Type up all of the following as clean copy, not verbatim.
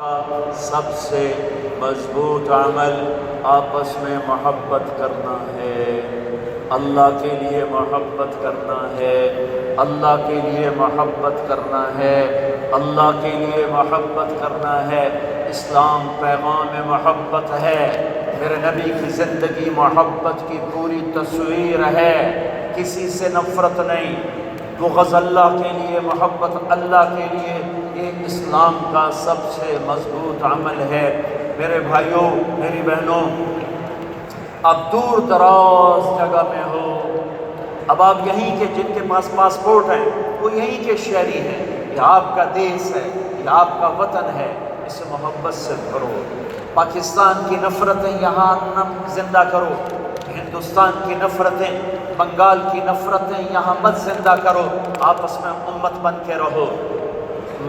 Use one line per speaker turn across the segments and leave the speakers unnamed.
کا سب سے مضبوط عمل آپس میں محبت کرنا ہے، اللہ کے لیے محبت کرنا ہے، اللہ کے لیے محبت کرنا ہے، اللہ کے لیے محبت کرنا ہے۔ اسلام پیغام محبت ہے، میرے نبی کی زندگی محبت کی پوری تصویر ہے، کسی سے نفرت نہیں، بغض اللہ کے لیے، محبت اللہ کے لیے، یہ اسلام کا سب سے مضبوط عمل ہے۔ میرے بھائیوں، میری بہنوں، اب دور دراز جگہ میں ہو، اب آپ یہیں کے، جن کے پاس پاسپورٹ ہیں وہ یہیں کے شہری ہیں، یہ آپ کا دیس ہے، یہ آپ کا وطن ہے، اسے محبت سے بھرو۔ پاکستان کی نفرتیں یہاں نہ زندہ کرو، ہندوستان کی نفرتیں، بنگال کی نفرتیں یہاں مت زندہ کرو، آپس میں امت بن کے رہو،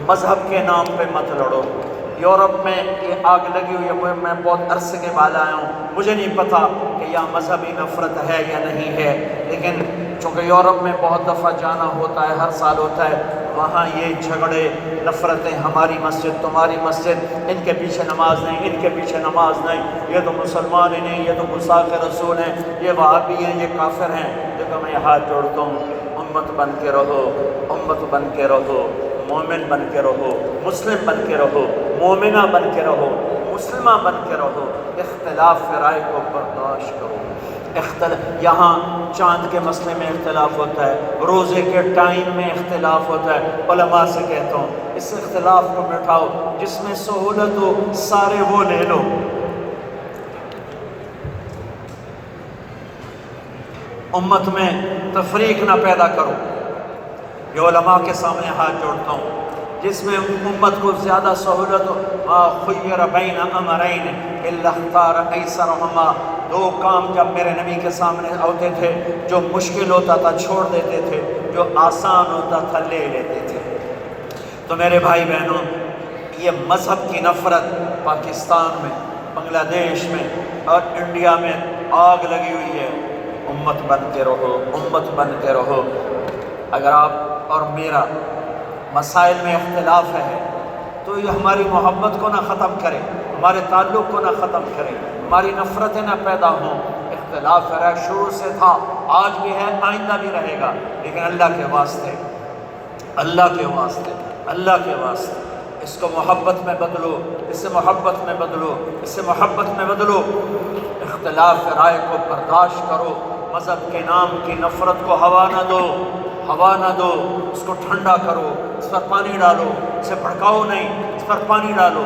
مذہب کے نام پہ مت لڑو۔ یورپ میں یہ آگ لگی ہوئی ہے، میں بہت عرصے کے بعد آیا ہوں، مجھے نہیں پتا کہ یہاں مذہبی نفرت ہے یا نہیں ہے، لیکن چونکہ یورپ میں بہت دفعہ جانا ہوتا ہے، ہر سال ہوتا ہے، وہاں یہ جھگڑے، نفرتیں، ہماری مسجد تمہاری مسجد، ان کے پیچھے نماز نہیں، ان کے پیچھے نماز نہیں، یہ تو مسلمان ہی نہیں، یہ تو گستاخ رسول ہیں، یہ وہابی ہیں، یہ کافر ہیں۔ دیکھو میں ہاتھ جوڑتا ہوں، امت بن کے رہو، امت بن کے رہو، مومن بن کے رہو، مسلم بن کے رہو، مومنہ بن کے رہو، مسلمہ بن کے رہو، اختلاف رائے کو برداشت کرو۔ یہاں چاند کے مسئلے میں اختلاف ہوتا ہے، روزے کے ٹائم میں اختلاف ہوتا ہے، علماء سے کہتا ہوں اس اختلاف کو مٹاؤ، جس میں سہولت ہو سارے وہ لے لو۔ امت میں تفریق نہ پیدا کرو۔ یہ علماء کے سامنے ہاتھ جوڑتا ہوں، جس میں امت کو زیادہ سہولت ہو، ما خیر بین امرین الا اختار ایسرہما، دو کام جب میرے نبی کے سامنے ہوتے تھے، جو مشکل ہوتا تھا چھوڑ دیتے تھے، جو آسان ہوتا تھا لے لیتے تھے۔ تو میرے بھائی بہنوں، یہ مذہب کی نفرت پاکستان میں، بنگلہ دیش میں اور انڈیا میں آگ لگی ہوئی ہے۔ امت بن کے رہو، امت بن کے رہو۔ اگر آپ اور میرا مسائل میں اختلاف ہے تو یہ ہماری محبت کو نہ ختم کرے، ہمارے تعلق کو نہ ختم کرے، ہماری نفرتیں نہ پیدا ہوں۔ اختلاف ہے، شروع سے تھا، آج بھی ہے، آئندہ بھی رہے گا، لیکن اللہ کے واسطے، اللہ کے واسطے، اللہ کے واسطے اس کو محبت میں بدلو، اس سے محبت میں بدلو، اس سے محبت میں بدلو۔ اختلاف رائے کو برداشت کرو، مذہب کے نام کی نفرت کو ہوا نہ دو، ہوا نہ دو، اس کو ٹھنڈا کرو، اس پر پانی ڈالو، اسے بھڑکاؤ نہیں، اس پر پانی ڈالو۔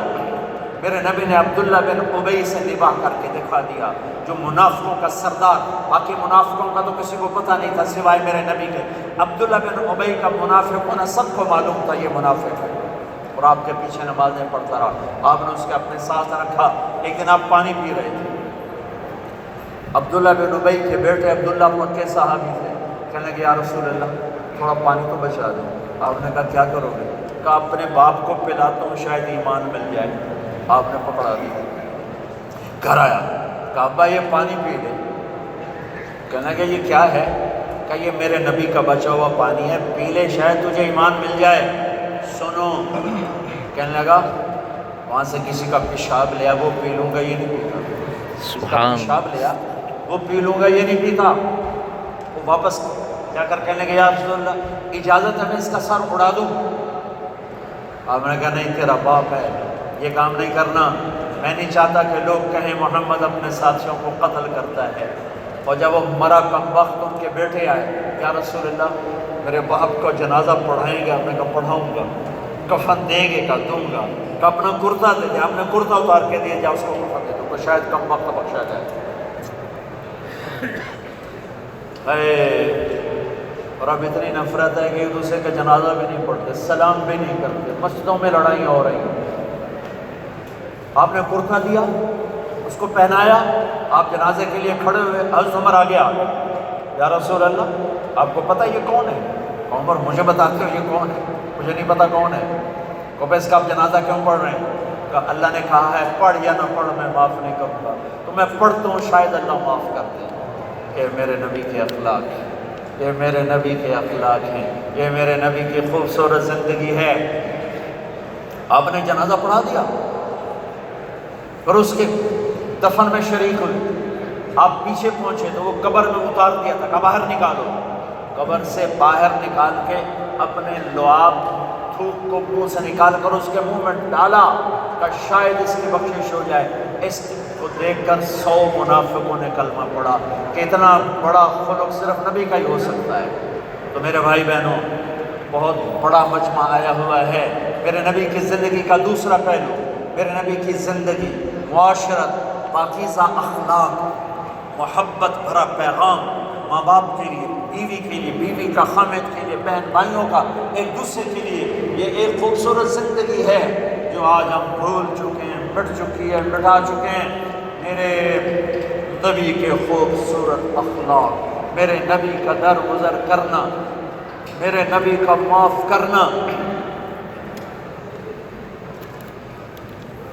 میرے نبی نے عبداللہ بن ابی سے نباہ کر کے دکھا دیا، جو منافقوں کا سردار، باقی منافقوں کا تو کسی کو پتہ نہیں تھا سوائے میرے نبی کے، عبداللہ بن ابی کا منافق ہونا سب کو معلوم تھا، یہ منافق ہے، اور آپ کے پیچھے نمازیں پڑھتا رہا۔ آپ نے اس کے اپنے ساتھ رکھا، ایک دن آپ پانی پی رہے تھے، عبداللہ بن ابی کے بیٹے عبداللہ مکے صحابی تھے، کہنے لگے یا رسول اللہ تھوڑا پانی تو بچا دیں۔ آپ نے کہا کیا کرو گے؟ کہا اپنے باپ کو پلاتا ہوں، شاید ایمان مل جائے۔ آپ نے پکڑا دیا، گھر آیا، کہا ابا یہ پانی پی لے۔ کہنے لگے یہ کیا ہے؟ کہا یہ میرے نبی کا بچا ہوا پانی ہے، پی لے شاید تجھے ایمان مل جائے۔ سنو، کہنے لگا وہاں سے کسی کا پیشاب لیا، وہ پی لوں گا، یہ نہیں پیتا۔ پیشاب لیا، وہ پی لوں گا، یہ نہیں پیتا۔ وہ واپس جا کر کہنے لگے یا رسول اللہ اجازت ہے میں اس کا سر اڑا دوں؟ آپ نے کہا نہیں، تیرا باپ ہے، یہ کام نہیں کرنا، میں نہیں چاہتا کہ لوگ کہیں محمد اپنے ساتھیوں کو قتل کرتا ہے۔ اور جب وہ مرا کم وقت ان کے بیٹے آئے، یا رسول اللہ میرے باپ کو جنازہ پڑھائیں گے؟ آپ نے کہا پڑھاؤں گا۔ کفن دیں گے؟ کہا دوں گا۔ کہا اپنا کرتا دے دے، آپ نے کرتا اتار کے دیا، جا اس کو کفن دے دو تو شاید کم وقت بخشا جائے۔ اور اب اتنی نفرت ہے کہ ایک دوسرے کا جنازہ بھی نہیں پڑھتے، سلام بھی نہیں کرتے، مسجدوں میں لڑائیاں ہو رہی ہیں۔ آپ نے کرتا دیا، اس کو پہنایا، آپ جنازے کے لیے کھڑے ہوئے، حضرت عمر آگے آ گئے، یا رسول اللہ آپ کو پتہ یہ کون ہے؟ عمر مجھے بتاتے ہو یہ کون ہے؟ مجھے نہیں پتا کون ہے۔ کہ اس کا آپ جنازہ کیوں پڑھ رہے ہیں؟ کہ اللہ نے کہا ہے پڑھ یا نہ پڑھ میں معاف نہیں کروں گا، تو میں پڑھتا ہوں شاید اللہ معاف کر دے۔ یہ میرے نبی کے اخلاق ہیں، یہ میرے نبی کے اخلاق ہیں، یہ میرے نبی کی خوبصورت زندگی ہے۔ آپ نے جنازہ پڑھا دیا، اور اس کے دفن میں شریک ہوئے. آپ پیچھے پہنچے تو وہ قبر میں اتار دیا تھا کہ باہر نکالو. قبر سے باہر نکال کے اپنے لعاب تھوک کو منہ سے نکال کر اس کے منہ میں ڈالا کہ شاید اس کی بخشش ہو جائے. اس کو دیکھ کر 100 منافقوں نے کلمہ پڑھا کہ اتنا بڑا خلق صرف نبی کا ہی ہو سکتا ہے. تو میرے بھائی بہنوں، بہت بڑا مجمع آیا ہوا ہے. میرے نبی کی زندگی کا دوسرا پہلو، میرے نبی کی زندگی، معاشرت، پاکیزہ اخلاق، محبت بھرا پیغام، ماں باپ کے لیے، بیوی کے لیے، بیوی کا خامد کے لیے، بہن بھائیوں کا ایک دوسرے کے لیے. یہ ایک خوبصورت زندگی ہے جو آج ہم بھول چکے ہیں، مٹ چکی ہے، مٹا چکے ہیں. میرے نبی کے خوبصورت اخلاق، میرے نبی کا درگزر کرنا، میرے نبی کا معاف کرنا.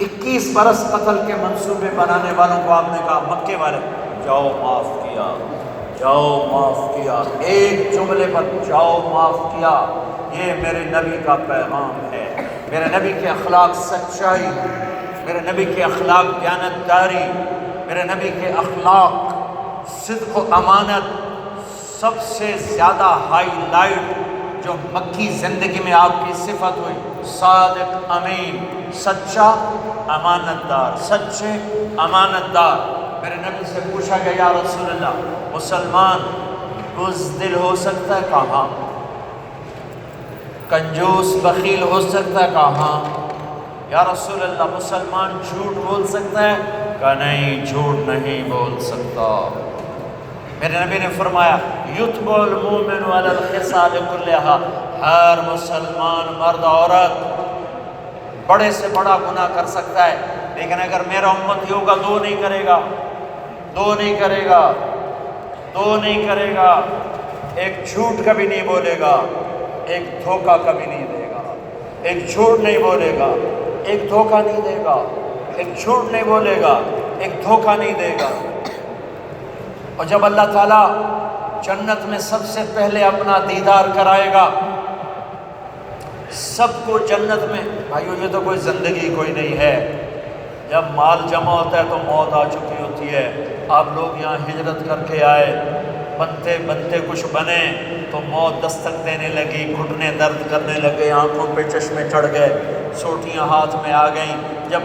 21 برس قتل کے منصوبے بنانے والوں کو آپ نے کہا، مکے والے، جاؤ معاف کیا، جاؤ معاف کیا. ایک جملے پر جاؤ معاف کیا. یہ میرے نبی کا پیغام ہے. میرے نبی کے اخلاق سچائی، میرے نبی کے اخلاق دیانتداری، میرے نبی کے اخلاق صدق و امانت. سب سے زیادہ ہائی لائٹ جو مکی زندگی میں آپ کی صفت ہوئی، صادق امین، سچا امانت دار، سچے امانت دار. میرے نبی سے پوچھا گیا، یا رسول اللہ، مسلمان بزدل ہو سکتا ہے؟ کہاں. کنجوس بخیل ہو سکتا ہے؟ کہاں. یا رسول اللہ، مسلمان جھوٹ بول سکتا ہے؟ کہ نہیں، جھوٹ نہیں بول سکتا. میرے نبی نے فرمایا، یتبع المؤمن علی الخصال کلھا، ہر مسلمان مرد عورت بڑے سے بڑا گناہ کر سکتا ہے، لیکن اگر میرا امتی ہوگا 2 نہیں کرے گا، 2 نہیں کرے گا، 2 نہیں کرے گا. ایک جھوٹ کبھی نہیں بولے گا، ایک دھوکہ کبھی نہیں دے گا. ایک جھوٹ نہیں بولے گا، ایک دھوکہ نہیں دے گا. ایک جھوٹ نہیں بولے گا، ایک دھوکہ نہیں دے گا. اور جب اللہ تعالیٰ جنت میں سب سے پہلے اپنا دیدار کرائے گا سب کو جنت میں، بھائیو یہ تو کوئی زندگی کوئی نہیں ہے. جب مال جمع ہوتا ہے تو موت آ چکی ہوتی ہے. آپ لوگ یہاں ہجرت کر کے آئے، بنتے بنتے کچھ بنے تو موت دستک دینے لگی، گھٹنے درد کرنے لگے، آنکھوں پہ چشمے چڑھ گئے، سوٹیاں ہاتھ میں آ گئیں. جب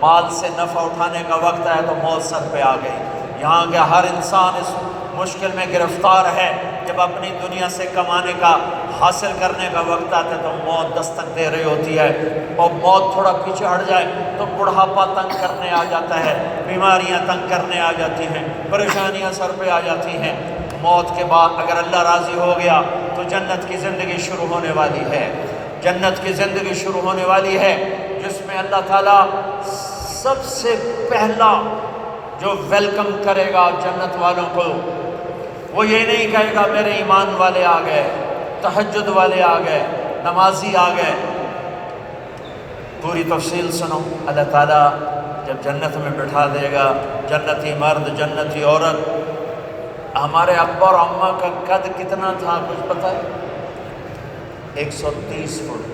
مال سے نفع اٹھانے کا وقت آیا تو موت سر پہ آ گئی. یہاں کے ہر انسان اس مشکل میں گرفتار ہے. جب اپنی دنیا سے کمانے کا، حاصل کرنے کا وقت آتا ہے تو موت دستک دے رہی ہوتی ہے. اور موت تھوڑا پیچھے ہٹ جائے تو بڑھاپا تنگ کرنے آ جاتا ہے، بیماریاں تنگ کرنے آ جاتی ہیں، پریشانیاں سر پہ آ جاتی ہیں. موت کے بعد اگر اللہ راضی ہو گیا تو جنت کی زندگی شروع ہونے والی ہے. جنت کی زندگی شروع ہونے والی ہے جس میں اللہ تعالیٰ سب سے پہلا جو ویلکم کرے گا جنت والوں کو، وہ یہ نہیں کہے گا میرے ایمان والے آ گئے، تہجد والے آ گئے، نمازی آ گئے. پوری تفصیل سنو. اللہ تعالیٰ جب جنت میں بٹھا دے گا، جنتی مرد، جنتی عورت. ہمارے ابا اور اماں کا قد کتنا تھا کچھ پتہ ہے؟ 130 فٹ.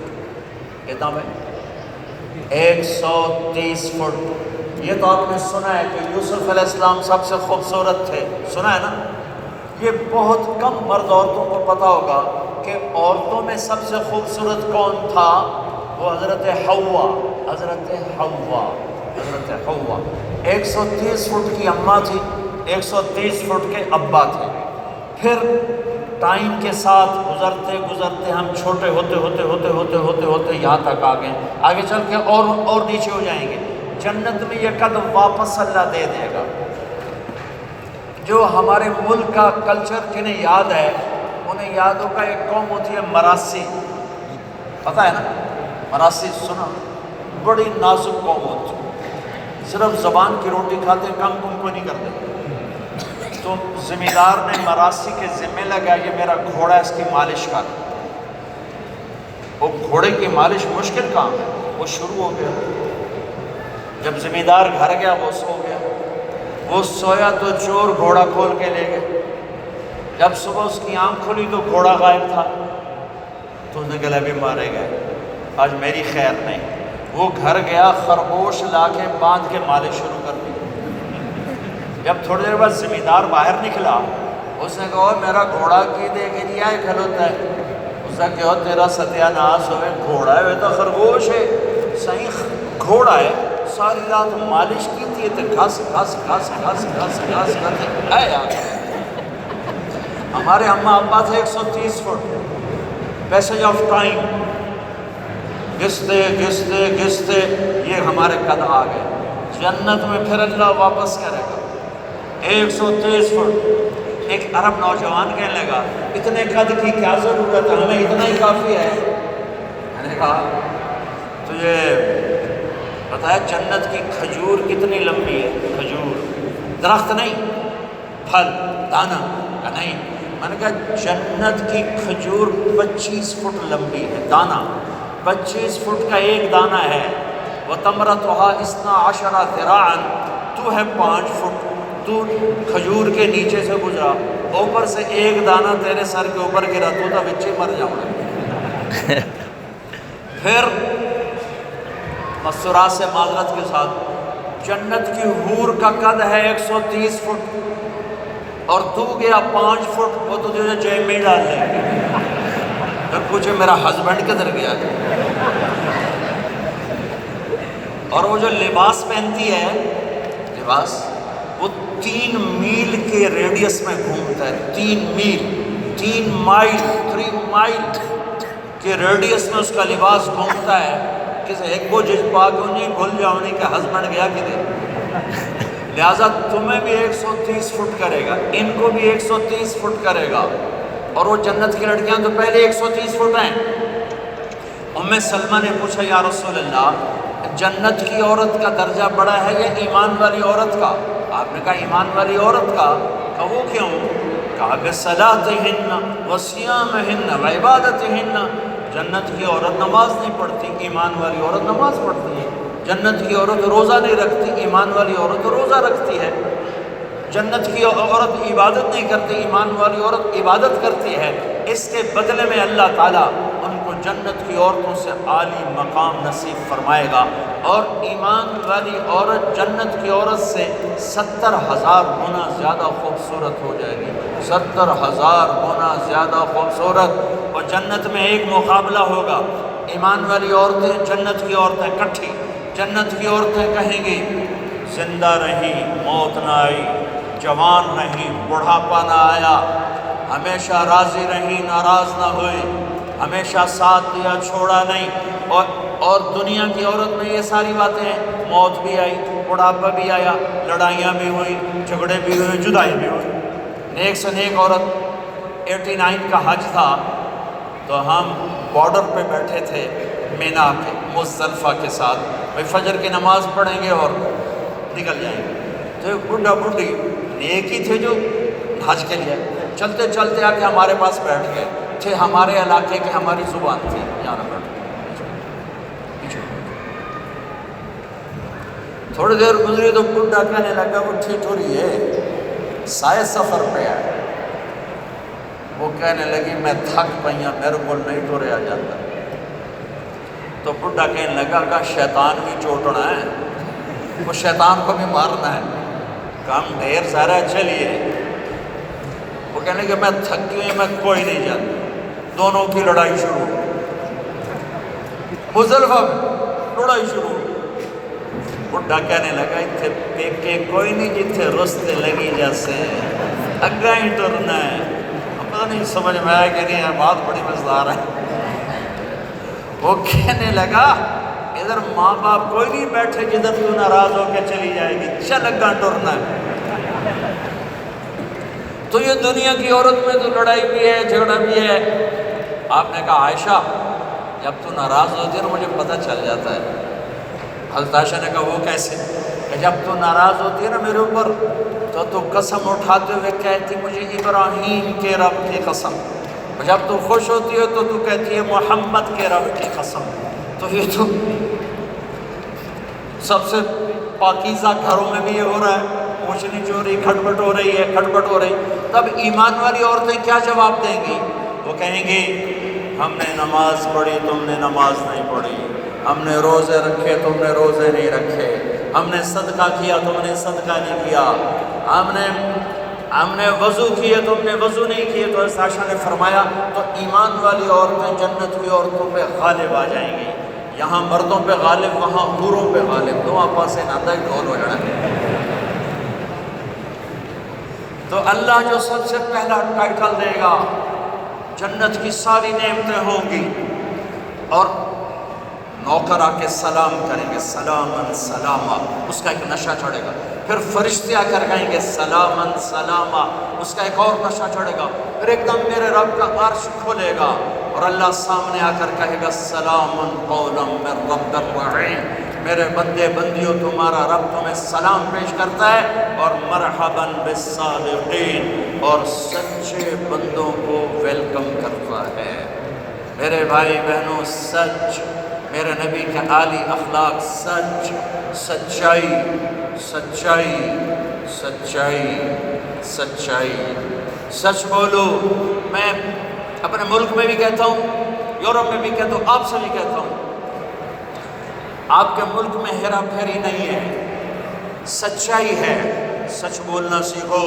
کتنا ہے؟ 130 فٹ. یہ تو آپ نے سنا ہے کہ یوسف علیہ السلام سب سے خوبصورت تھے، سنا ہے نا؟ یہ بہت کم مرد عورتوں کو پتہ ہوگا کہ عورتوں میں سب سے خوبصورت کون تھا. وہ حضرت حوا، حضرت حوا، حضرت حوا. 130 فٹ کی اماں تھی، 130 فٹ کے ابا تھے. پھر ٹائم کے ساتھ گزرتے گزرتے ہم چھوٹے ہوتے ہوتے ہوتے ہوتے ہوتے ہوتے یہاں تک آ گئے. آگے چل کے اور نیچے ہو جائیں گے. جنت میں یہ قدم واپس اللہ دے دے گا. جو ہمارے ملک کا کلچر جنہیں یاد ہے، انہیں یاد ہوگا ایک قوم ہوتی ہے مراسی. پتہ ہے نا مراسی؟ سنا؟ بڑی نازک قوم ہوتی ہے، صرف زبان کی روٹی کھاتے، کام کو نہیں کرتے. تو زمیندار نے مراسی کے ذمہ لگا یہ میرا گھوڑا اس کی مالش کر. وہ گھوڑے کی مالش مشکل کام ہے. وہ شروع ہو گیا. جب زمیندار گھر گیا وہ سو گیا. وہ سویا تو چور گھوڑا کھول کے لے گئے. جب صبح اس کی آنکھ کھلی تو گھوڑا غائب تھا. تو اس نے کہا ابھی مارے گئے، آج میری خیر نہیں. وہ گھر گیا، خرگوش لا کے باندھ کے مالش شروع کر دی۔ جب تھوڑی دیر بعد زمیندار باہر نکلا، اس نے کہا میرا گھوڑا کی دے کے لیا ہے کھلوتا ہے۔ اس نے کہا تیرا ستیہ ناس ہوئے، گھوڑا ہے تو خرگوش ہے، صحیح گھوڑا ہے، ساری رات مالش کی تھی تو گھس گھس گھس گھس گھس گھس کرتے اے یار۔ ہمارے اماں ابا تھے 130 فٹ، پیسج آف ٹائم، گھستے گھستے گھستے یہ ہمارے قد آ گئے۔ جنت میں پھر اللہ واپس کرے گا 123 فٹ۔ ایک عرب نوجوان کہنے لگا اتنے قد کی کیا ضرورت ہے، ہمیں اتنا ہی کافی ہے۔ میں نے کہا تجھے بتایا جنت کی کھجور کتنی لمبی ہے؟ کھجور درخت نہیں، پھل دانا کا نہیں۔ میں نے کہا جنت کی کھجور 25 فٹ لمبی ہے، دانا 25 فٹ کا ایک دانہ ہے۔ وَتَمْرَتُهَا 12 ذِرَاعًا، تو ہے 5 فٹ، تو کھجور کے نیچے سے گزرا، اوپر سے ایک دانہ تیرے سر کے اوپر گرا تو تھا بچے مر جاؤں گا۔ پھر مسرات سے معذرت کے ساتھ جنت کی حور کا قد ہے 130 فٹ اور تو گیا 5 فٹ، وہ تو تجھے جیب میں ڈال لیں گے۔ پھر پوچھے میرا ہسبینڈ کدھر گیا؟ اور وہ جو لباس پہنتی ہے، لباس وہ 3 میل کے ریڈیس میں گھومتا ہے، 3 مائل 3 مائل کے ریڈیس میں اس کا لباس گھومتا ہے۔ کسی ایک کو جج پا کیوں نہیں بھول جاؤ نہیں کہ ہسبینڈ گیا کدھر۔ لہٰذا تمہیں بھی 130 فٹ کرے گا، ان کو بھی 130 فٹ کرے گا، اور وہ جنت کی لڑکیاں تو پہلے 130 فٹ ہیں۔ ام سلمہ نے پوچھا یا رسول اللہ جنت کی عورت کا درجہ بڑا ہے یا ایمان والی عورت کا؟ آپ نے کہا ایمان والی عورت کا۔ کہا وہ کیوں؟ کہا بصلاتہن وصیامہن وعبادتہن، جنت کی عورت نماز نہیں پڑھتی، ایمان والی عورت نماز پڑھتی ہے۔ جنت کی عورت روزہ نہیں رکھتی، ایمان والی عورت روزہ رکھتی ہے۔ جنت کی عورت عبادت نہیں کرتی، ایمان والی عورت عبادت کرتی ہے۔ اس کے بدلے میں اللہ تعالیٰ ان کو جنت کی عورتوں سے عالی مقام نصیب فرمائے گا، اور ایمان والی عورت جنت کی عورت سے 70,000 گنا زیادہ خوبصورت ہو جائے گی، 70,000 گنا زیادہ خوبصورت۔ اور جنت میں ایک مقابلہ ہوگا، ایمان والی عورتیں جنت کی عورتیں کٹھی، جنت کی عورتیں کہیں گی زندہ رہی موت نہ آئی، جوان رہی بڑھاپا نہ آیا، ہمیشہ راضی رہی ناراض نہ ہوئی، ہمیشہ ساتھ دیا چھوڑا نہیں۔ اور دنیا کی عورت میں یہ ساری باتیں ہیں، موت بھی آئی، بڑھاپا بھی آیا، لڑائیاں بھی ہوئی، جھگڑے بھی ہوئے، جدائی بھی ہوئی۔ نیک سے نیک عورت 89 کا حج تھا تو ہم بارڈر پہ بیٹھے تھے مینا کے مزدلفہ کے ساتھ، بھائی فجر کی نماز پڑھیں گے اور نکل جائیں گے۔ تو ایک بڈھا بڈھی نیک ہی تھے جو حج کے لیے چلتے چلتے آ کے ہمارے پاس بیٹھ گئے تھے، ہمارے علاقے کی ہماری زبان تھی، یہاں بیٹھ پیچھے۔ تھوڑی دیر گزری تو بڈھا کہنے لگا وہ ٹھیٹھوری ہے، سائے سفر پہ آئے۔ وہ کہنے لگی میں تھک پئیاں، میرے کو نہیں ٹوریا جاتا۔ تو بڈھا کہنے لگا کہ شیطان بھی چوٹنا ہے، وہ شیطان کو بھی مارنا ہے، کام ڈھیر سارا چلیے۔ وہ کہنے کہ میں تھک گئی، میں کوئی نہیں جاتا۔ دونوں کی لڑائی شروع، مزدلفہ میں لڑائی شروع۔ بڈھا کہنے لگا اتھے پیکے کوئی نہیں جتھے رستے لگی جیسے اگا ہی ٹرنا ہے۔ پتہ نہیں سمجھ میں آیا کہ نہیں، بات بڑی مزدار ہے۔ وہ کہنے لگا ادھر ماں باپ کوئی نہیں بیٹھے جدھر تو ناراض ہو کے چلی جائے گی، چل اگا ٹرنا ہے۔ تو یہ دنیا کی عورت میں تو لڑائی بھی ہے، جھگڑا بھی ہے۔ آپ نے کہا عائشہ جب تو ناراض ہوتی ہے نا مجھے پتہ چل جاتا ہے۔ حضرت عائشہ نے کہا وہ کیسے؟ کہ جب تو ناراض ہوتی ہے نا میرے اوپر تو قسم اٹھاتے ہوئے کہتی مجھے ابراہیم کے رب کی قسم، اور جب تو خوش ہوتی ہے تو کہتی ہے محمد کے رب کی قسم۔ تو یہ تو سب سے پاکیزہ گھروں میں بھی یہ ہو رہا ہے، پوچھنی چوری کھٹپٹ ہو رہی ہے، کھٹپٹ ہو رہی۔ تب ایمان والی عورتیں کیا جواب دیں گی؟ وہ کہیں گی ہم نے نماز پڑھی، تم نے نماز نہیں پڑھی، ہم نے روزے رکھے تم نے روزے نہیں رکھے، ہم نے صدقہ کیا تم نے صدقہ نہیں کیا، ہم نے وضو کیے تم نے وضو نہیں کیے۔ تو عائشہ نے فرمایا تو ایمان والی عورتیں جنت کی عورتوں پہ غالب آ جائیں گی، یہاں مردوں پہ غالب وہاں حوروں پہ غالب، دو آپا سے ناتا ہی ڈھول ہو جانا۔ تو اللہ جو سب سے پہلا ٹائٹل دے گا، جنت کی ساری نعمتیں ہوں گی، اور نوکر آ کے سلام کریں گے، سلامن سلاما، اس کا ایک نشہ چڑھے گا۔ پھر فرشتے آ کر کہیں گے سلامن سلاما، اس کا ایک اور نشہ چڑھے گا۔ پھر ایک دم میرے رب کا عرش کھلے گا اور اللہ سامنے آ کر کہے گا سلامن قولا من رب الرحیم، میرے بندے بندیوں تمہارا رب تمہیں سلام پیش کرتا ہے، اور مرحبا بالصادقین، اور سچے بندوں کو ویلکم کرتا ہے۔ میرے بھائی بہنوں، سچ، میرے نبی کے عالی اخلاق، سچ، سچائی، سچائی، سچائی، سچائی، سچ بولو۔ میں اپنے ملک میں بھی کہتا ہوں، یورپ میں بھی کہتا ہوں، آپ سے بھی کہتا ہوں، آپ کے ملک میں ہیرا پھیری نہیں ہے، سچائی ہے، سچ بولنا سیکھو۔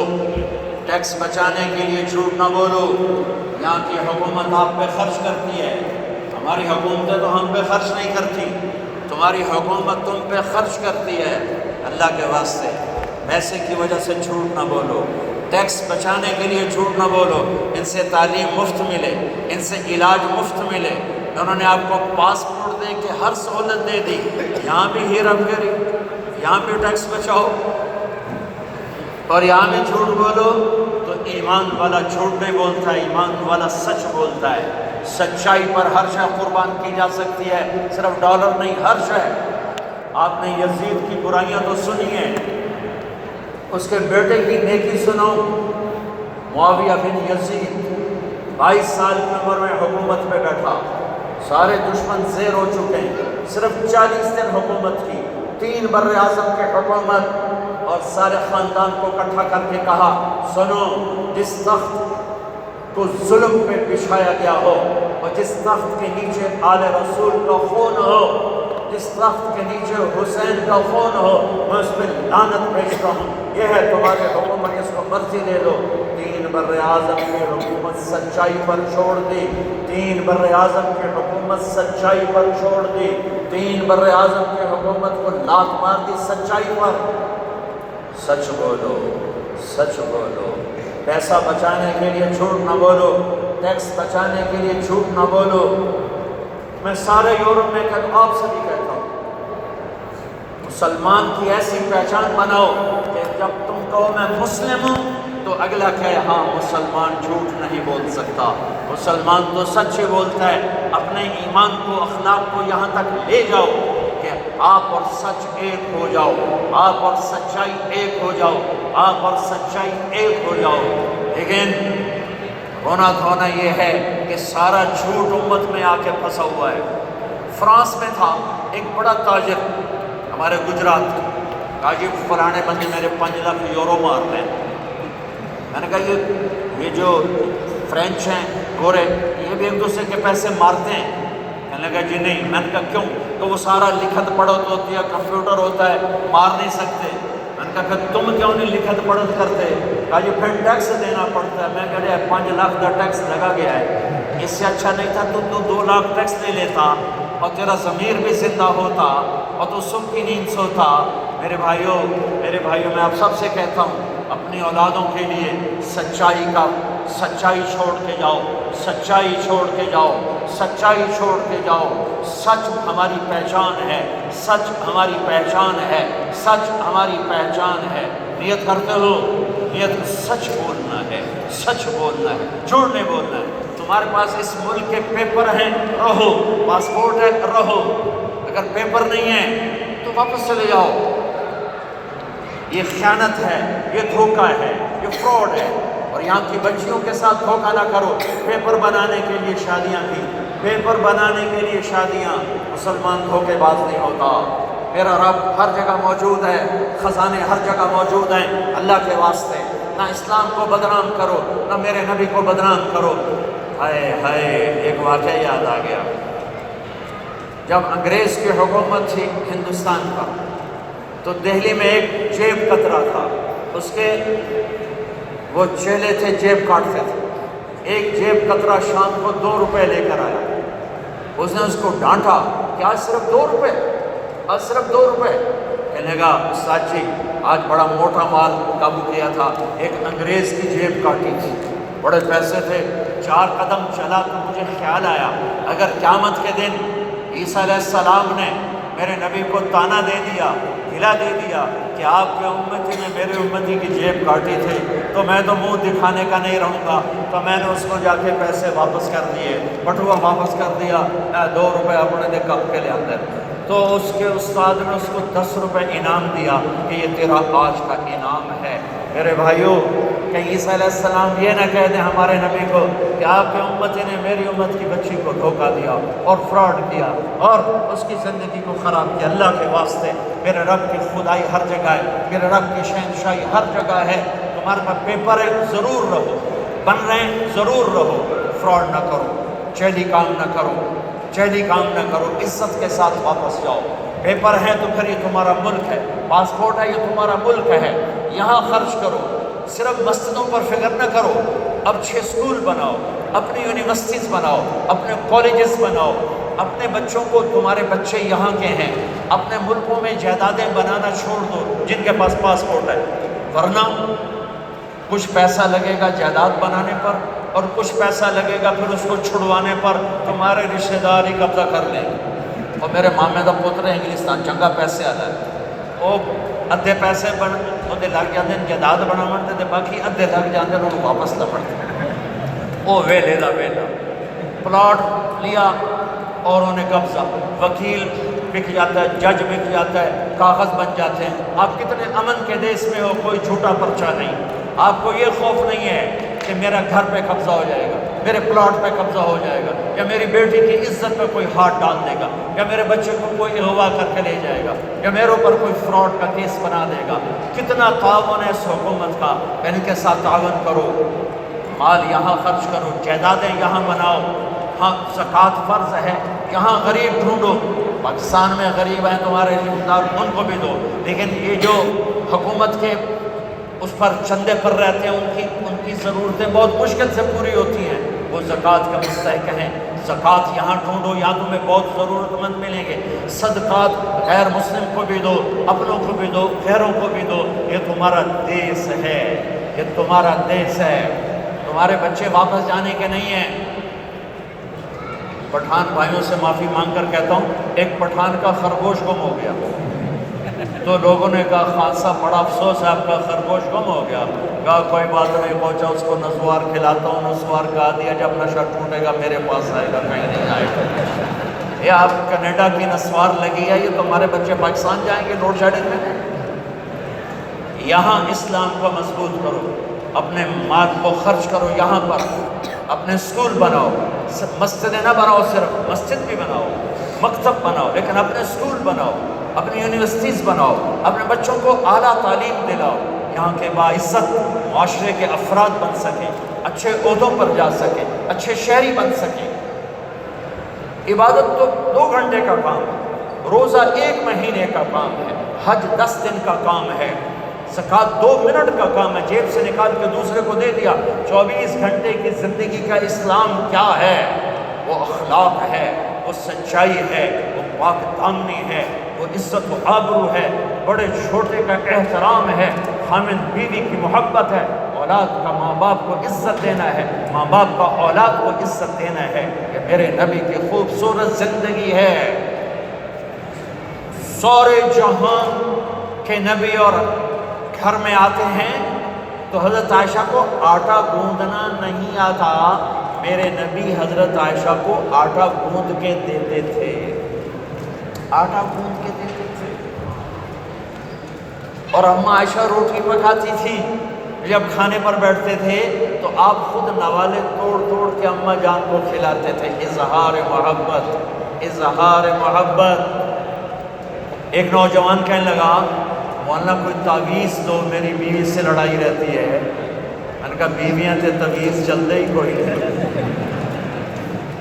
ٹیکس بچانے کے لیے جھوٹ نہ بولو۔ یہاں کی حکومت آپ پہ خرچ کرتی ہے، ہماری حکومتیں تو ہم پہ خرچ نہیں کرتی، تمہاری حکومت تم پہ خرچ کرتی ہے۔ اللہ کے واسطے پیسے کی وجہ سے جھوٹ نہ بولو، ٹیکس بچانے کے لیے جھوٹ نہ بولو۔ ان سے تعلیم مفت ملے، ان سے علاج مفت ملے، انہوں نے آپ کو پاسپورٹ دے کے ہر سہولت دے دی، یہاں بھی ہیرا پھیری، یہاں بھی ٹیکس بچاؤ اور یہاں بھی جھوٹ بولو۔ تو ایمان والا جھوٹ نہیں بولتا، ایمان والا سچ بولتا ہے۔ سچائی پر ہر شے قربان کی جا سکتی ہے، صرف ڈالر نہیں، ہر شے۔ آپ نے یزید کی برائیاں تو سنی ہیں، اس کے بیٹے کی نیکی سنو۔ معاویہ بن یزید 22 سال کی عمر میں حکومت پہ بیٹھا، سارے دشمن زیر ہو چکے ہیں، صرف 40 دن حکومت کی، 3 بر اعظم کی حکومت، اور سارے خاندان کو اکٹھا کر کے کہا سنو، جس تخت کو ظلم پہ بچھایا گیا ہو، اور جس تخت کے نیچے آل رسول کا خون ہو، جس تخت کے نیچے حسین کا خون ہو، میں اس پہ لعنت بھیجتا ہوں، یہ ہے تمہاری حکومت، اس کو مرضی دے دو۔ 3 بر اعظم کی حکومت سچائی پر چھوڑ دی، 3 بر اعظم کی حکومت سچائی پر چھوڑ دی، 3 بر اعظم کی حکومت کو لات مار دی سچائی پر۔ سچ بولو، سچ بولو، پیسہ بچانے کے لیے جھوٹ نہ بولو، ٹیکس بچانے کے لیے جھوٹ نہ بولو۔ میں سارے یورپ میں کہتا ہوں، آپ سے بھی کہتا ہوں، مسلمان کی ایسی پہچان بناؤ کہ جب تم کہو میں مسلم ہوں تو اگلا کہے ہاں مسلمان جھوٹ نہیں بول سکتا، مسلمان تو سچ ہی بولتا ہے۔ اپنے ایمان کو، اخلاق کو یہاں تک لے جاؤ کہ آپ اور سچ ایک ہو جاؤ، آپ اور سچائی ایک ہو جاؤ، آپ اور سچائی ایک ہو جاؤ۔ لیکن رونا دھونا یہ ہے کہ سارا جھوٹ امت میں آ کے پھنسا ہوا ہے۔ فرانس میں تھا ایک بڑا تاجر ہمارے گجرات، کہا جی فلانے بندے میرے 5 لاکھ یورو مارتے ہیں۔ میں نے کہا یہ جو فرینچ ہیں گورے، یہ بھی ایک دوسرے کے پیسے مارتے ہیں؟ کہنے لگا جی نہیں۔ میں نے کہا کیوں؟ تو وہ سارا لکھت پڑھت ہوتی ہے، کمپیوٹر ہوتا ہے، مار نہیں سکتے۔ میں نے کہا پھر تم کیوں نہیں لکھت پڑھت کرتے؟ کہا جی پھر ٹیکس دینا پڑتا ہے۔ میں کہہ رہا 5 لاکھ کا ٹیکس لگا گیا ہے، اس سے اچھا نہیں تھا تو 2 لاکھ ٹیکس لے لیتا اور تیرا ضمیر بھی زندہ ہوتا اور تو صبح کی نیند سوتا۔ میرے بھائیوں، میں آپ سب سے کہتا ہوں، اپنی اولادوں کے لیے سچائی چھوڑ کے جاؤ، سچائی چھوڑ کے جاؤ، سچائی چھوڑ کے جاؤ۔ سچ ہماری پہچان ہے، سچ ہماری پہچان ہے، سچ ہماری پہچان ہے۔ نیت کرتے ہو، نیت سچ بولنا ہے، سچ بولنا ہے، جھوٹ نہیں بولنا ہے۔ تمہارے پاس اس ملک کے پیپر ہیں، رہو، پاسپورٹ ہے، رہو۔ اگر پیپر نہیں ہے تو واپس چلے جاؤ۔ یہ خیانت ہے، یہ دھوکہ ہے، یہ فراڈ ہے۔ اور یہاں کی بچیوں کے ساتھ دھوکہ نہ کرو۔ پیپر بنانے کے لیے شادیاں کی، پیپر بنانے کے لیے شادیاں۔ مسلمان دھوکے باز نہیں ہوتا۔ میرا رب ہر جگہ موجود ہے، خزانے ہر جگہ موجود ہیں۔ اللہ کے واسطے نہ اسلام کو بدنام کرو، نہ میرے نبی کو بدنام کرو۔ ہائے ہائے، ایک واقعہ یاد آ گیا۔ جب انگریز کی حکومت تھی ہندوستان کا تو دہلی میں ایک جیب کترا تھا، اس کے وہ چیلے تھے جیب کاٹتے تھے، ایک جیب کترا شام کو 2 روپے لے کر آیا، اس نے اس کو ڈانٹا کہ آج صرف 2 روپے، آج صرف 2 روپے۔ کہنے لگا استاد جی آج بڑا موٹا مال قابو کیا تھا، ایک انگریز کی جیب کاٹی تھی، بڑے پیسے تھے۔ 4 قدم چلا تو مجھے خیال آیا اگر قیامت کے دن عیسیٰ علیہ السلام نے میرے نبی کو تانا دے دیا، گلا دے دیا کہ آپ کے امتی نے میرے امتی کی جیب کاٹی تھی، تو میں تو منہ دکھانے کا نہیں رہوں گا، تو میں نے اس کو جا کے پیسے واپس کر دیے، بٹوا واپس کر دیا، 2 روپے اپنے دے کب کے لے اندر۔ تو اس کے استاد نے اس کو 10 روپے انعام دیا کہ یہ تیرا آج کا انعام ہے۔ میرے بھائیوں کہیں عیسیٰ علیہ السلام یہ نہ کہہ دیں ہمارے نبی کو کہ آپ کے امتی نے میری امت کی بچی کو دھوکہ دیا اور فراڈ کیا اور اس کی زندگی کو خراب کیا۔ اللہ کے واسطے میرے رب کی خدائی ہر جگہ ہے، میرے رب کی شہنشاہی ہر جگہ ہے، تمہارے پاس پیپر ہے ضرور رہو، بن رہے ہیں ضرور رہو، فراڈ نہ کرو، چیلی کام نہ کرو، چیلی کام نہ کرو، عزت کے ساتھ واپس جاؤ۔ پیپر ہے تو پھر یہ تمہارا ملک ہے، پاسپورٹ ہے یہ تمہارا ملک ہے، یہاں خرچ کرو، صرف مسجدوں پر فکر نہ کرو، اب 6 اسکول بناؤ، اپنی یونیورسٹیز بناؤ، اپنے کالجز بناؤ، اپنے بچوں کو، تمہارے بچے یہاں کے ہیں، اپنے ملکوں میں جائیدادیں بنانا چھوڑ دو جن کے پاس پاسپورٹ ہے، ورنہ کچھ پیسہ لگے گا جائیداد بنانے پر اور کچھ پیسہ لگے گا پھر اس کو چھڑوانے پر، تمہارے رشتہ دار ہی قبضہ کر لیں گے۔ اور میرے مامے دا پتر انگلستان چنگا پیسے آتا ہے، وہ ادھے پیسے وہ لگ جاتے ہیں جائیداد بناؤ تے باقی ادھے لگ جاتے ہیں انہوں واپس نہ پڑتے، وہ ویلے دا ویلا پلاٹ لیا اور انہیں قبضہ، وکیل بک جاتا ہے، جج بک جاتا ہے، کاغذ بن جاتے ہیں۔ آپ کتنے امن کے دیس میں ہو، کوئی جھوٹا پرچہ نہیں، آپ کو یہ خوف نہیں ہے کہ میرا گھر پہ قبضہ ہو جائے گا، میرے پلاٹ پہ قبضہ ہو جائے گا، یا میری بیٹی کی عزت پہ کوئی ہاتھ ڈال دے گا، یا میرے بچے کو کوئی اغوا کر کے لے جائے گا، یا میرے اوپر کوئی فراڈ کا کیس بنا دے گا۔ کتنا تعاون ہے اس حکومت کا، ان کے ساتھ تعاون کرو، مال یہاں خرچ کرو، جائیدادیں یہاں بناؤ، ہاں زکوٰۃ فرض ہے، یہاں غریب ڈھونڈو، پاکستان میں غریب ہیں تمہارے رشتہ دار ان کو بھی دو، لیکن یہ جو حکومت کے اس پر چندے پر رہتے ہیں ان کی ضرورتیں بہت مشکل سے پوری ہوتی ہیں، وہ زکوٰۃ کے مستحق ہیں۔ زکوٰۃ یہاں ڈھونڈو، یہاں تمہیں بہت ضرورت مند ملیں گے۔ صدقات غیر مسلم کو بھی دو، اپنوں کو بھی دو، غیروں کو بھی دو، یہ تمہارا دیس ہے، یہ تمہارا دیس ہے، تمہارے بچے واپس جانے کے نہیں ہیں۔ پٹھان بھائیوں سے معافی مانگ کر کہتا ہوں، ایک پٹھان کا خرگوش گم ہو گیا، تو لوگوں نے کہا خان صاحب بڑا افسوس ہے آپ کا خرگوش گم ہو گیا، کہا کوئی بات نہیں، پہنچا اس کو نسوار کھلاتا ہوں، نسوار کہا دیا جب نشہ ٹوٹے گا میرے پاس آئے گا، کہیں نہیں آئے گا۔ یہ آپ کینیڈا کی نسوار لگی ہے، یہ تمہارے بچے پاکستان جائیں گے لوڈ شیڈنگ میں؟ یہاں اسلام کو مضبوط کرو، اپنے مال کو خرچ کرو، یہاں پر اپنے اسکول بناؤ، مسجدیں نہ بناؤ، صرف مسجد بھی بناؤ، مکتب بناؤ، لیکن اپنے اسکول بناؤ، اپنی یونیورسٹیز بناؤ، اپنے بچوں کو اعلیٰ تعلیم دلاؤ، یہاں کے باعزت معاشرے کے افراد بن سکیں، اچھے عہدوں پر جا سکیں، اچھے شہری بن سکیں۔ عبادت تو 2 گھنٹے کا کام ہے، روزہ 1 مہینے کا کام ہے، حج 10 دن کا کام ہے، زکوٰۃ 2 منٹ کا کام ہے، جیب سے نکال کے دوسرے کو دے دیا۔ 24 گھنٹے کی زندگی کا اسلام کیا ہے؟ وہ اخلاق ہے، وہ سچائی ہے، وہ پاک دامنی ہے، وہ عزت و آبرو ہے، بڑے چھوٹے کا احترام ہے، خامد بیوی کی محبت ہے، اولاد کا ماں باپ کو عزت دینا ہے، ماں باپ کا اولاد کو عزت دینا ہے۔ یہ میرے نبی کی خوبصورت زندگی ہے۔ سارے جہان کے نبی اور گھر میں آتے ہیں تو حضرت عائشہ کو آٹا گوندنا نہیں آتا، میرے نبی حضرت عائشہ کو آٹا گوند کے دیتے تھے، آٹا گوند کے دیتے تھے۔ اور اماں عائشہ روٹی پکاتی تھی، جب کھانے پر بیٹھتے تھے تو آپ خود نوالے توڑ توڑ کے اماں جان کو کھلاتے تھے، اظہار محبت، اظہار محبت۔ ایک نوجوان کہنے لگا مولانا کوئی تعویذ دو، میری بیوی سے لڑائی رہتی ہے۔ میں نے کہا بیویاں تے تعویذ چلتے ہی کوئی ہے۔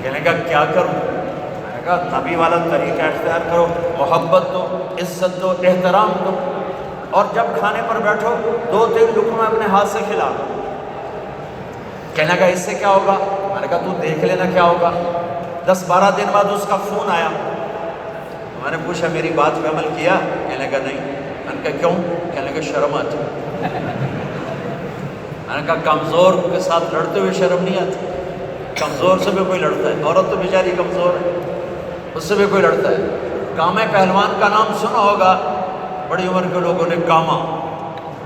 کہنے کا کیا کروں؟ میں نے کہا نبی والا طریقہ اختیار کرو، محبت دو، عزت دو، احترام دو، اور جب کھانے پر بیٹھو 2-3 لقمہ اپنے ہاتھ سے کھلا دو۔ کہنے لگا اس سے کیا ہوگا؟ میں نے کہا تو دیکھ لینا کیا ہوگا۔ 10-12 دن بعد اس کا فون آیا، میں نے پوچھا میری بات پہ عمل کیا؟ کہنے لگا نہیں۔ میں نے کہا کیوں؟ کہنے لگا شرم آتی۔ میں نے کہا کمزور کے ساتھ لڑتے ہوئے شرم نہیں آتی؟ کمزور سے بھی کوئی لڑتا ہے، عورت تو بیچاری کمزور ہے، اس سے بھی کوئی لڑتا ہے۔ کامہ پہلوان کا نام سنا ہوگا، بڑی عمر کے لوگوں نے، کامہ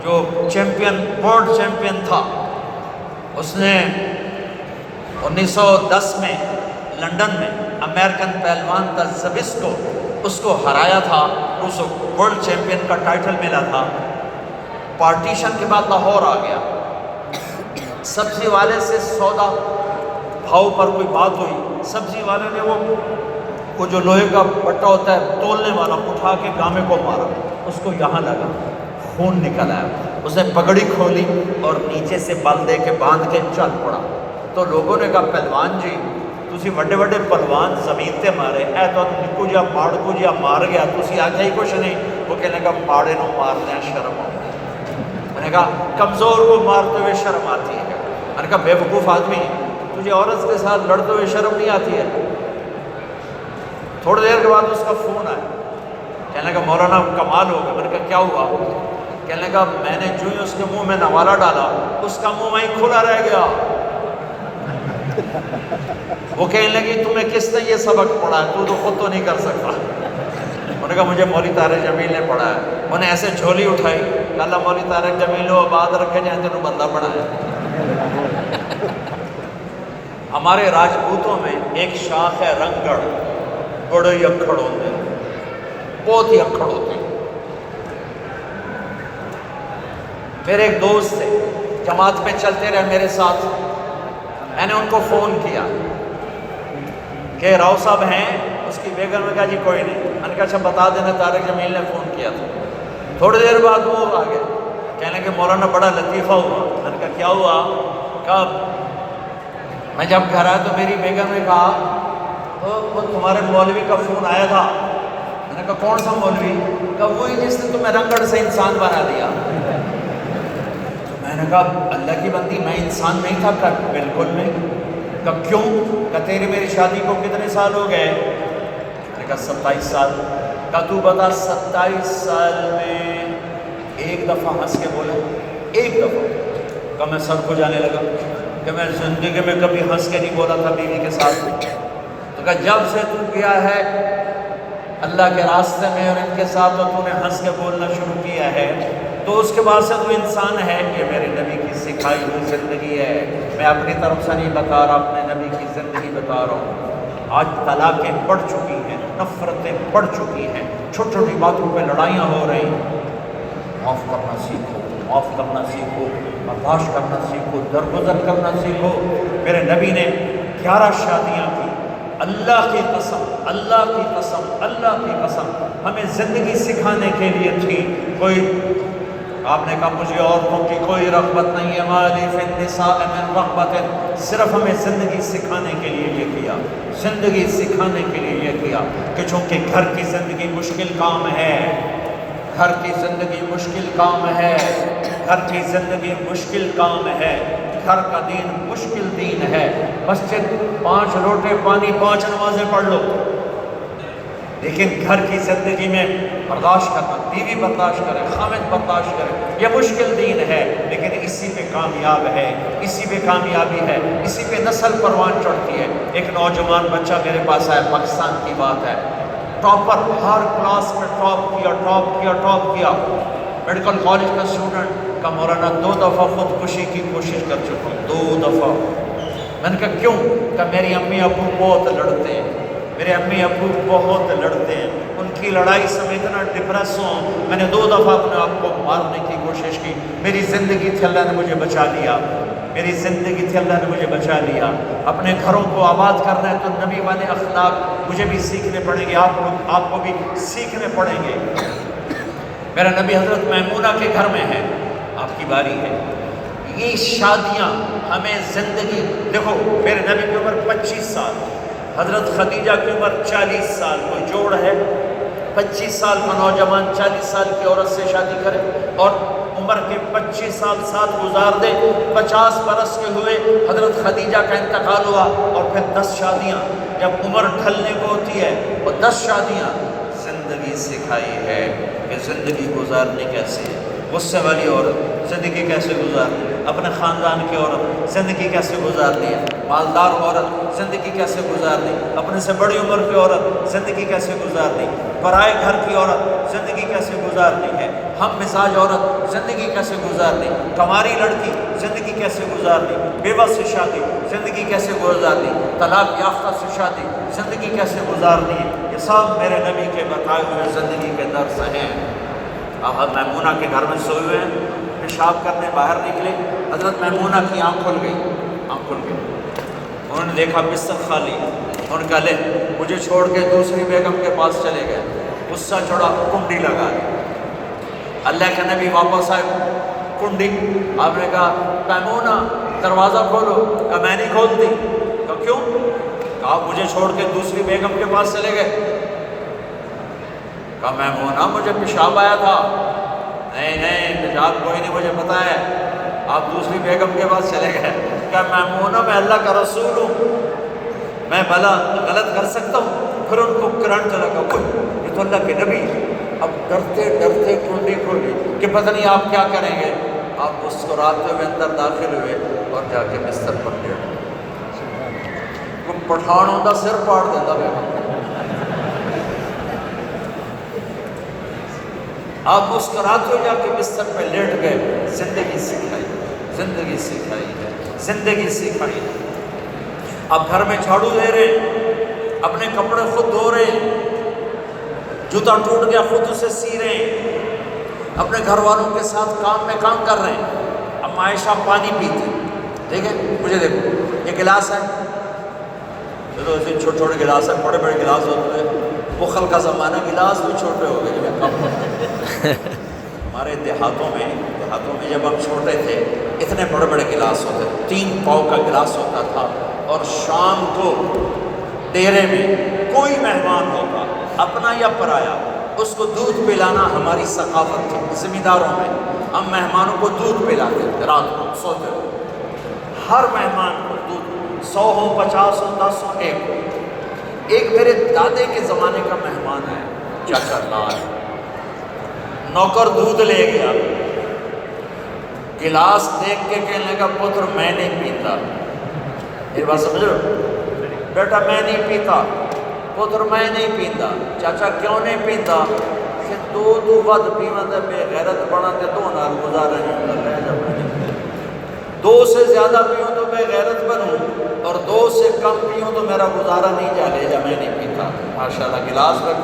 جو چیمپئن، ورلڈ چیمپئن تھا، اس نے 1910 میں لنڈن میں امریکن پہلوان تھا زبسکو، اس کو ہرایا تھا، اس کو ورلڈ چیمپئن کا ٹائٹل ملا تھا۔ پارٹیشن کے بعد لاہور آ گیا، سبزی والے سے سودا بھاؤ پر کوئی بات ہوئی، سبزی والے نے وہ جو لوہے کا بٹا ہوتا ہے تولنے والا اٹھا کے گامے کو مارا، اس کو یہاں لگا، خون نکل آیا، اس نے پگڑی کھولی اور نیچے سے بل دے کے باندھ کے چل پڑا۔ تو لوگوں نے کہا پہلوان جی تسی بڑے بڑے پہلوان زمین تے مارے، اے تو نکو جا پاڑ کو جا مار گیا، تسی آگے ہی کچھ نہیں۔ وہ کہنے کا پاڑے نو مار دیں شرم آتی۔ میں نے کہا کمزور کو مارتے ہوئے شرم آتی ہے؟ میں نے کہا بے وقوف آدمی، تجھے عورت کے ساتھ لڑتے ہوئے شرم نہیں آتی ہے؟ تھوڑی دیر کے بعد اس کا فون آیا، کہنے کا مولانا کمال ہو گیا۔ میں نے کہا کیا ہوا؟ کہنے کا میں نے جو ہی اس کے منہ میں نوالا ڈالا، اس کا منہ وہیں کھلا رہ گیا۔ وہ کہنے لگی تمہیں کس نے یہ سبق پڑھا ہے؟ تو خود تو نہیں کر سکتا۔ انہوں نے کہا مجھے مولوی طارق جمیل نے پڑھا ہے۔ انہوں نے ایسے جھولی اٹھائی، اللہ مولوی طارق جمیل ہو آباد رکھے جائیں تینوں بندہ پڑھا ہے۔ ہمارے راجپوتوں میں ایک شاخ ہے رنگڑ، بڑے ہی اکھڑ ہوتے ہیں، بہت ہی اکھڑ ہوتے ہیں۔ میرے ایک دوست تھے، جماعت پہ چلتے رہے میرے ساتھ، میں نے ان کو فون کیا کہ راؤ صاحب ہیں؟ اس کی بیگم نے کہا جی کوئی نہیں۔ میں نے کہا اچھا بتا دینا طارق جمیل نے فون کیا تھا۔ تھوڑی دیر بعد وہ آ گئے، کہنے کہ مولانا بڑا لطیفہ ہوا۔ میں نے کہا کیا ہوا؟ کہا میں جب گھر آیا تو میری بیگم نے کہا وہ تمہارے مولوی کا فون آیا تھا۔ میں نے کہا کون سا مولوی؟ کہا وہی جس نے تمہیں رنگڑ سے انسان بنا دیا۔ میں نے کہا اللہ کی بندی میں انسان نہیں تھا؟ کہا بالکل نہیں۔ کہا کیوں؟ کہا تیری میری شادی کو کتنے سال ہو گئے؟ میں نے کہا 27 سال۔ کہا تو بتا 27 سال میں ایک دفعہ ہنس کے بولا؟ ایک دفعہ۔ کہا میں سر کو جانے لگا کہ میں زندگی میں کبھی ہنس کے نہیں بولا تھا بیوی کے ساتھ۔ تو کہا جب سے تو گیا ہے اللہ کے راستے میں اور ان کے ساتھ تو نے ہنس کے بولنا شروع کیا ہے، تو اس کے بعد سے تو انسان ہے کہ میرے نبی کی سکھائی ہوئی زندگی ہے۔ میں اپنی طرف سے نہیں بتا رہا، اپنے نبی کی زندگی بتا رہا ہوں۔ آج طلاقیں بڑھ چکی ہیں، نفرتیں بڑھ چکی ہیں، چھوٹی چھوٹی باتوں پہ لڑائیاں ہو رہی ہیں۔ معاف کرنا سیکھو، معاف کرنا سیکھو، برداشت کرنا سیکھو، درگزر کرنا سیکھو۔ میرے نبی نے 11 شادیاں کی۔ اللہ کی قسم، اللہ کی قسم، اللہ کی قسم ہمیں زندگی سکھانے کے لیے تھی۔ کوئی آپ نے کہا مجھے عورتوں کی کوئی رغبت نہیں ہے، مالی فی النساء من رغبت، صرف ہمیں زندگی سکھانے کے لیے یہ کیا، زندگی سکھانے کے لیے یہ کیا کہ چونکہ گھر کی زندگی مشکل کام ہے، گھر کی زندگی مشکل کام ہے، گھر کی زندگی مشکل کام ہے، گھر کا دین مشکل دین ہے۔ مسجد 5 لوٹے پانی 5 نمازیں پڑھ لو، لیکن گھر کی زندگی میں برداشت کرنا، بیوی برداشت کرے، خامد برداشت کرے، یہ مشکل دین ہے، لیکن اسی پہ کامیاب ہے، اسی پہ کامیابی ہے، اسی پہ نسل پروان چڑھتی ہے۔ ایک نوجوان بچہ میرے پاس آیا، پاکستان کی بات ہے، ٹاپر، ہر کلاس میں ٹاپ کیا، ٹاپ کیا، ٹاپ کیا، میڈیکل کالج کا اسٹوڈنٹ کا مولانا 2 دفعہ خودکشی کی کوشش کر چکا ہوں، 2 دفعہ۔ میں نے کہا کیوں؟ کہ میری امی ابو بہت لڑتے ہیں، میرے امی ابو بہت لڑتے ہیں، ان کی لڑائی سے میں اتنا ڈپریس ہوں، میں نے 2 دفعہ اپنے آپ کو مارنے کی کوشش کی۔ میری زندگی تھی اللہ نے مجھے بچا لیا، میری زندگی تھی اللہ نے مجھے بچا لیا۔ اپنے گھروں کو آباد کرنا ہے تو نبی والے اخلاق مجھے بھی سیکھنے پڑیں گے، آپ کو بھی سیکھنے پڑیں گے۔ میرا نبی حضرت میمونہ کے گھر میں ہے، آپ کی باری ہے۔ یہ شادیاں ہمیں زندگی، دیکھو میرے نبی کی عمر 25 سال، حضرت خدیجہ کی عمر 40 سال، کوئی جوڑ ہے 25 سال کا نوجوان 40 سال کی عورت سے شادی کرے اور عمر کے 25 سال ساتھ گزار دے، 50 برس کے ہوئے حضرت خدیجہ کا انتقال ہوا، اور پھر 10 شادیاں جب عمر ڈھلنے کو ہوتی ہے، اور 10 شادیاں زندگی سکھائی ہے کہ زندگی گزارنی کیسے ہے۔ غصے والی عورت زندگی کیسے گزارنی ہے، اپنے خاندان کی عورت زندگی کیسے گزارنی ہے، مالدار عورت زندگی کیسے گزارنی، اپنے سے بڑی عمر کی عورت زندگی کیسے گزارنی، پرائے گھر کی عورت زندگی کیسے گزارنی ہے، ہم مزاج عورت زندگی کیسے گزارنی، کنواری لڑکی زندگی کیسے گزارنی، بیوہ سے شادی زندگی کیسے گزارنی، طلاق یافتہ سے شادی زندگی کیسے گزارنی ہے، یہ سب میرے نبی کے بتائے ہوئے زندگی کے درس ہیں۔ اب میمونہ کے گھر میں سوئے ہوئے ہیں، پیشاب کرنے باہر نکلے، حضرت میمونہ کی آنکھ کھل گئی، انہوں نے دیکھا بستر خالی، انہوں نے کہا لے مجھے چھوڑ کے دوسری بیگم کے پاس چلے گئے، غصہ چڑھا، کنڈی لگا دی۔ اللہ کے نبی واپس آئے، کنڈی، آپ نے کہا میمونہ دروازہ کھولو، کہا میں نہیں کھولتی، کہا کیوں؟ کہا آپ مجھے چھوڑ کے دوسری بیگم کے پاس چلے گئے، کہا میمونہ مجھے پیشاب آیا تھا، نہیں پیشاب کوئی نہیں، مجھے پتا ہے، آپ دوسری بیگم کے پاس چلے گئے، کہا میمونہ میں اللہ کا رسول ہوں، میں بھلا غلط کر سکتا ہوں؟ پھر ان کو کرنٹ لگا، یہ تو اللہ کے نبی، اب ڈرتے ڈرتے کنڈی کھولی کہ پتہ نہیں آپ کیا کریں گے، آپ مسکراتے ہوئے اندر داخل ہوئے اور جا کے بستر پر لیٹ گئے۔ پٹھان ہوتا سر پاڑ دیتا بیگم، آپ مسکراتے ہوئے جا کے بستر پہ لیٹ گئے۔ زندگی سکھائی، زندگی سکھائی ہے، زندگی سکھائی ہے۔ اب گھر میں جھاڑو دے رہے، اپنے کپڑے خود دھو رہے، جوتا ٹوٹ گیا خود اسے سی رہے، اپنے گھر والوں کے ساتھ کام میں کام کر رہے ہیں۔ اب عائشہ پانی پیتی، ٹھیک ہے، مجھے دیکھو یہ گلاس ہے، تو ایسے چھوٹے چھوٹے گلاس ہیں، بڑے بڑے گلاس ہوتے ہیں، بخل کا زمانہ، گلاس بھی چھوٹے ہو گئے۔ ہمارے دیہاتوں میں جب ہم چھوٹے تھے اتنے بڑے بڑے گلاس ہوتے، 3 پاؤ کا گلاس ہوتا تھا، اور شام کو ڈیرے میں کوئی مہمان ہوتا، اپنا یا پرایا، اس کو دودھ پلانا ہماری ثقافت تھی۔ ذمہ داروں میں ہم مہمانوں کو دودھ پلاتے تھے، رات کو سوتے ہوئے، ہر مہمان کو دودھ، 100 ہو 50 ہو 10 ہو 1 ہو۔ ایک میرے دادے کے زمانے کا مہمان ہے، چاچا لال، نوکر دودھ لے گیا، گلاس دیکھ کے کہنے لگا پتر میں نہیں پیتا، یہ بات سمجھ رہے ہو؟ بیٹا میں نہیں پیتا، پتر میں نہیں پیتا، چاچا کیوں نہیں پیتا؟ کہ دو ود پیوا تے بے غیرت بنا تے تو نال گزارا نہیں ہوتا، رہ جا، 2 سے زیادہ پیوں تو بے غیرت بنوں، اور 2 سے کم پیوں تو میرا گزارا نہیں جا، لے جا میں نہیں پیتا۔ ماشاءاللہ گلاس رکھ